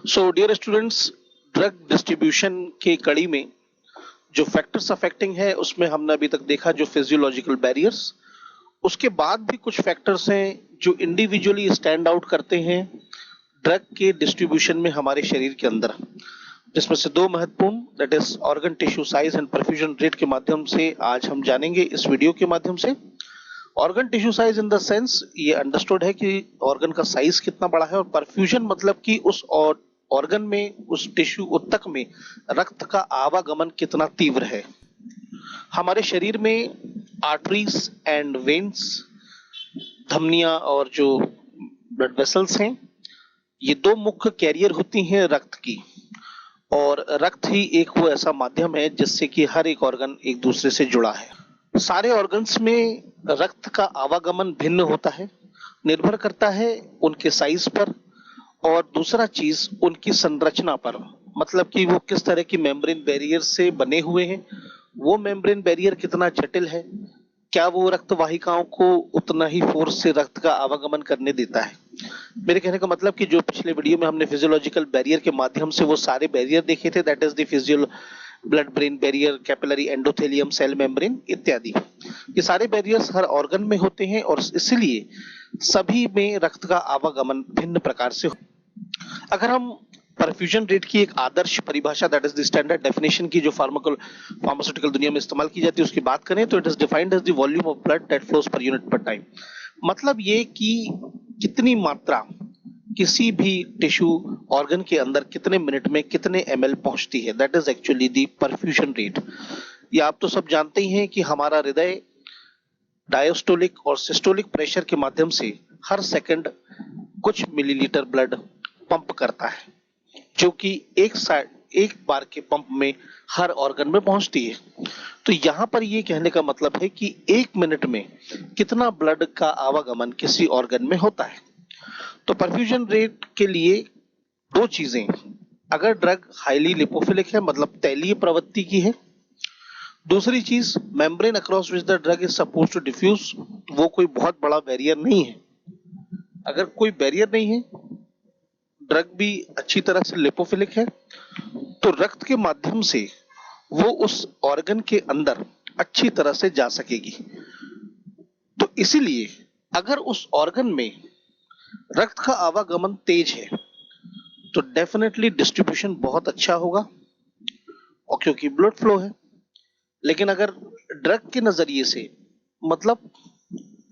सो dear students, drug distribution के कड़ी में जो फैक्टर्स अफेक्टिंग है उसमें हमने अभी तक देखा जो फिजियोलॉजिकल बैरियर्स। उसके बाद भी कुछ फैक्टर्स हैं जो इंडिविजुअली स्टैंड आउट करते हैं ड्रग के डिस्ट्रीब्यूशन में हमारे शरीर के अंदर, जिसमें से दो महत्वपूर्ण, that is organ tissue size and perfusion rate के माध्यम से आज हम जानेंगे इस वीडियो के माध्यम से। Organ tissue size in the sense ये अंडरस्टूड है कि ऑर्गन का साइज कितना बड़ा है, और परफ्यूजन मतलब कि उस ऑर्गन में, उस टिश्यू उत्तक में रक्त का आवागमन कितना तीव्र है। हमारे शरीर में आर्टरीज एंड वेन्स, धमनियां और जो ब्लड वेसल्स हैं, ये दो मुख्य कैरियर होती हैं रक्त की, और रक्त ही एक वो ऐसा माध्यम है जिससे कि हर एक ऑर्गन एक दूसरे से जुड़ा है। सारे ऑर्गन्स में रक्त का आवागमन भिन्न होता है, निर्भर करता है उनके साइज पर, और दूसरा चीज उनकी संरचना पर, मतलब कि वो किस तरह की मेम्ब्रेन बैरियर से बने हुए हैं, वो मेम्ब्रेन बैरियर कितना जटिल है, क्या वो रक्त वाहिकाओं को उतना ही फोर्स से रक्त का आवागमन करने देता है। मेरे कहने का मतलब कि जो पिछले वीडियो में हमने फिजियोलॉजिकल बैरियर के माध्यम से वो सारे बैरियर देखे थे, that is the physio blood brain barrier, capillary endothelium, cell membrane इत्यादि, ये सारे बैरियर्स हर ऑर्गन में होते हैं और इसलिए सभी में रक्त का आवागमन भिन्न प्रकार से हो। अगर हम परफ्यूजन रेट की एक आदर्श परिभाषा, that is the standard definition की जो फार्मास्यूटिकल दुनिया में इस्तेमाल की जाती है उसकी बात करें तो it is defined as the volume of blood that flows per unit per time. मतलब ये कि कितनी मात्रा किसी भी टिश्यू ऑर्गन के अंदर कितने मिनट में कितने ml पहुंचती है, that is actually the perfusion rate. ये आप तो सब जानते ही हैं कि हमारा हृदय डायस्टोलिक और सिस्टोलिक प्रेशर के माध्यम से हर सेकंड कुछ मिलीलीटर ब्लड पंप करता है, जो कि एक बार के पंप में हर ऑर्गन में पहुंचती है। तो यहां पर ये कहने का मतलब है कि एक मिनट में कितना ब्लड का आवागमन किसी ऑर्गन में होता है। तो परफ्यूजन रेट के लिए दो चीजें, अगर ड्रग हाईली लिपोफिलिक है मतलब तैलीय प्रवृत्ति की है, दूसरी चीज membrane across which the drug is suppose to diffuse, वो कोई बहुत बड़ा बैरियर नहीं है। अगर कोई बैरियर नहीं है, ड्रग भी अच्छी तरह से लिपोफिलिक है, तो रक्त के माध्यम से वो उस ऑर्गन के अंदर अच्छी तरह से जा सकेगी। तो इसीलिए अगर उस ऑर्गन में रक्त का आवागमन तेज है तो डेफिनेटली डिस्ट्रीब्यूशन बहुत अच्छा होगा, और क्योंकि ब्लड फ्लो है। लेकिन अगर ड्रग के नजरिए से, मतलब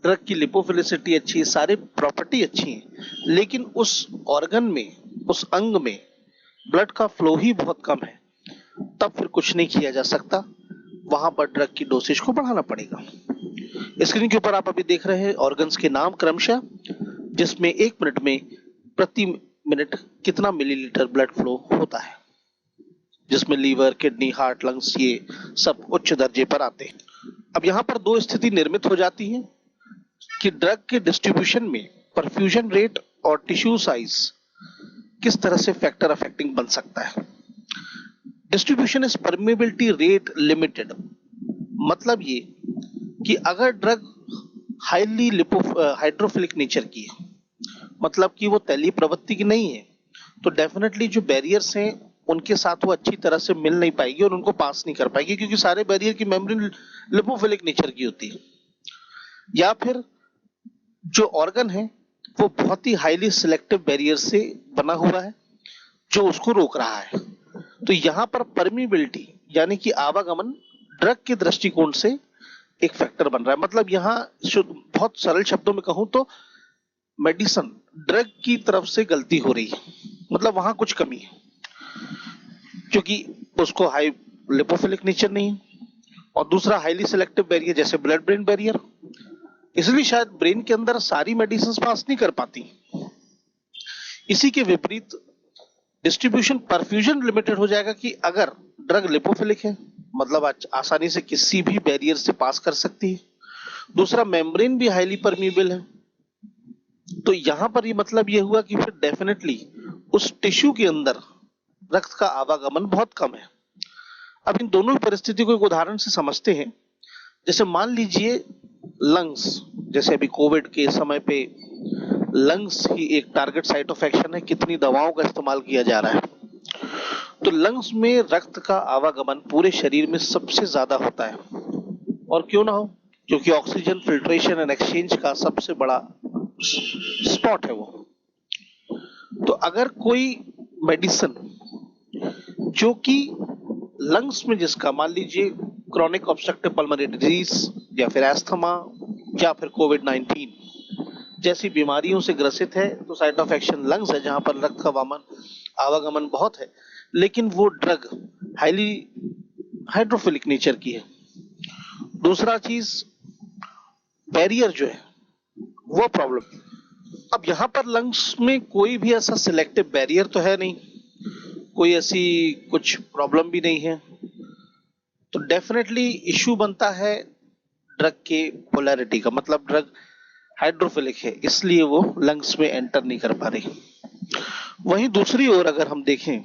ड्रग की लिपोफिलिसिटी अच्छी है, सारी प्रॉपर्टी अच्छी है, लेकिन उस ऑर्गन में, उस अंग में ब्लड का फ्लो ही बहुत कम है, तब फिर कुछ नहीं किया जा सकता, वहां पर ड्रग की डोसेज को बढ़ाना पड़ेगा। स्क्रीन के ऊपर आप अभी देख रहे हैं ऑर्गन्स के नाम क्रमशः, जिसमें एक मिनट में प्रति मिनट कितना मिलीलीटर ब्लड फ्लो होता है, जिसमें लीवर, किडनी, हार्ट, लंग्स ये सब उच्च दर्जे पर आते हैं। अब यहाँ पर दो स्थिति निर्मित हो जाती है कि ड्रग के डिस्ट्रीब्यूशन में परफ्यूजन रेट और टिश्यू साइज किस तरह से फैक्टर अफेक्टिंग बन सकता है। Distribution is permeability rate limited, मतलब ये कि अगर ड्रग हाईली हाइड्रोफिलिक नेचर की है, मतलब कि वो तैलीय प्रवृत्ति की नहीं है, तो डेफिनेटली जो बैरियर्स हैं उनके साथ वो अच्छी तरह से मिल नहीं पाएगी और उनको पास नहीं कर पाएगी, क्योंकि सारे बैरियर की मेम्ब्रेन लिपोफिलिक नेचर की होती है। या फिर जो ऑर्गन है वो बहुत ही हाईली सिलेक्टिव बैरियर से बना हुआ है जो उसको रोक रहा है। तो यहाँ पर परमिबिलिटी यानी कि आवागमन ड्रग के दृष्टिकोण से एक फैक्टर बन रहा है। मतलब यहाँ बहुत सरल शब्दों में कहूं तो मेडिसिन ड्रग की तरफ से गलती हो रही है, मतलब वहां कुछ कमी है, क्योंकि उसको हाई लिपोफिलिक नेचर नहीं है, और दूसरा हाईली सिलेक्टिव बैरियर जैसे ब्लड ब्रेन बैरियर, इसलिए शायद ब्रेन के अंदर सारी मेडिसिन पास नहीं कर पाती। इसी के विपरीत डिस्ट्रीब्यूशन परफ्यूजन लिमिटेड हो जाएगा कि अगर ड्रग लिपोफिलिक है, मतलब आसानी से किसी भी बैरियर से पास कर सकती है, दूसरा मेम्ब्रेन भी हाईली परमीबल है, तो यहां पर ये मतलब ये हुआ कि फिर डेफिनेटली उस टिश्यू के अंदर रक्त का आवागमन बहुत कम है। अब इन दोनों परिस्थिति को एक उदाहरण से समझते हैं। जैसे मान लीजिए लंग्स, जैसे अभी कोविड के समय पे लंग्स ही एक टारगेट साइट ऑफ एक्शन है, कितनी दवाओं का इस्तेमाल किया जा रहा है। तो लंग्स में रक्त का आवागमन पूरे शरीर में सबसे ज्यादा होता है, और क्यों ना हो, क्योंकि ऑक्सीजन फिल्ट्रेशन एंड एक्सचेंज का सबसे बड़ा स्पॉट है वो। तो अगर कोई मेडिसिन जो कि लंग्स में, जिसका मान लीजिए क्रॉनिक ऑब्स्ट्रक्टिव पल्मोनरी डिजीज या फिर एस्थमा या फिर कोविड-19 जैसी बीमारियों से ग्रसित है, तो साइट ऑफ एक्शन लंग्स है, जहां पर रक्त का आवागमन बहुत है, लेकिन वो ड्रग हाईली हाइड्रोफिलिक नेचर की है। दूसरा चीज, बैरियर जो है वो प्रॉब्लम। अब यहाँ पर लंग्स में कोई भी ऐसा सिलेक्टिव बैरियर तो है नहीं, कोई ऐसी कुछ प्रॉब्लम भी नहीं है, तो डेफिनेटली इश्यू बनता है ड्रग के पोलैरिटी का, मतलब ड्रग हाइड्रोफिलिक है, इसलिए वो लंग्स में एंटर नहीं कर पा रही। वहीं दूसरी ओर अगर हम देखें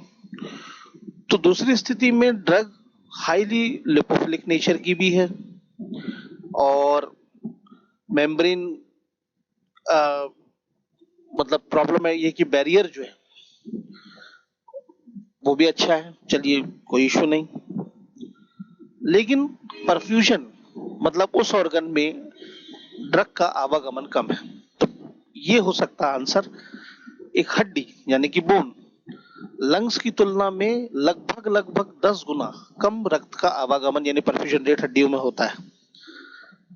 तो दूसरी स्थिति में ड्रग हाईली लिपोफिलिक नेचर की भी है, और मेम्ब्रेन मतलब प्रॉब्लम है ये कि बैरियर जो है वो भी अच्छा है, चलिए कोई इशू नहीं। लेकिन परफ्यूजन मतलब उस ऑर्गन में ड्रग का आवागमन कम है, तो ये हो सकता है आंसर। एक हड्डी यानी कि बोन लंग्स की तुलना में लगभग 10 गुना कम रक्त का आवागमन यानी परफ्यूजन रेट हड्डियों में होता है।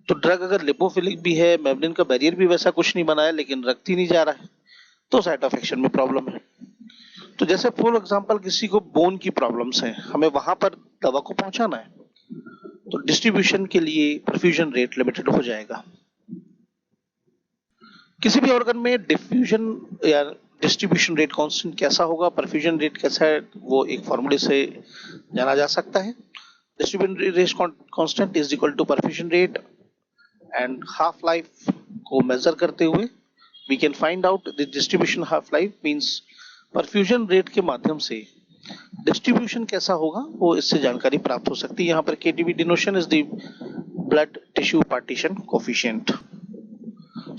तो ड्रग अगर लिपोफिलिक भी है, मेम्ब्रेन का बैरियर भी वैसा कुछ नहीं बना है, लेकिन रक्त ही नहीं जा रहा है, तो साइट ऑफ एक्शन में प्रॉब्लम है। तो जैसे फॉर एग्जांपल किसी को बोन की प्रॉब्लम्स हैं, हमें वहां पर दवा को पहुंचाना है, तो डिस्ट्रीब्यूशन के लिए परफ्यूजन रेट लिमिटेड हो जाएगा। किसी भी ऑर्गन में डिफ्यूजन या डिस्ट्रीब्यूशन रेट कांस्टेंट कैसा होगा, परफ्यूजन रेट कैसा है, वो एक फॉर्मूले से जाना जा सकता है। Distribution rate constant is equal to perfusion rate and half life को मेजर करते हुए we can find out the distribution half life means perfusion rate के माध्यम से डिस्ट्रीब्यूशन कैसा होगा वो इससे जानकारी प्राप्त हो सकती है। यहाँ पर KTB denotation is the blood tissue partition coefficient.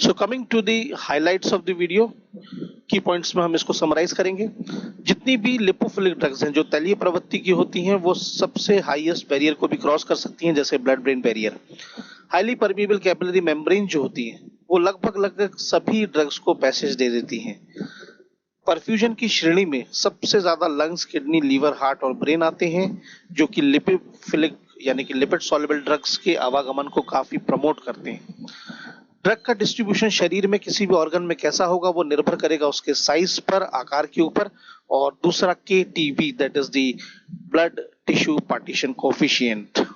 So coming to the highlights of the video, key points में हम इसको समराइज करेंगे। जितनी भी लिपोफिलिक ड्रग्स हैं जो तैलीय प्रवृत्ति की होती हैं, वो सबसे हाईएस्ट बैरियर को भी क्रॉस कर सकती हैं, जैसे blood brain barrier. Highly permeable capillary membrane जो होती है वो लगभग सभी ड्रग्स को पैसेज दे देती हैं। परफ्यूजन की श्रेणी में सबसे ज्यादा लंग्स, किडनी, लीवर, हार्ट और ब्रेन आते हैं, जो कि लिपोफिलिक यानी कि लिपिड सॉल्युबल ड्रग्स के आवागमन को काफी प्रमोट करते हैं। ड्रग का डिस्ट्रीब्यूशन शरीर में किसी भी ऑर्गन में कैसा होगा वो निर्भर करेगा उसके साइज पर, आकार के ऊपर, और दूसरा KTB that is the blood tissue partition coefficient.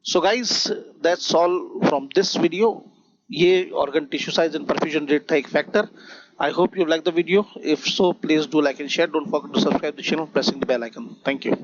So guys, that's all from this video. ये organ tissue size and perfusion rate था एक factor. I hope you like the video. If so, please do like and share. Don't forget to subscribe to the channel, pressing the bell icon. Thank you.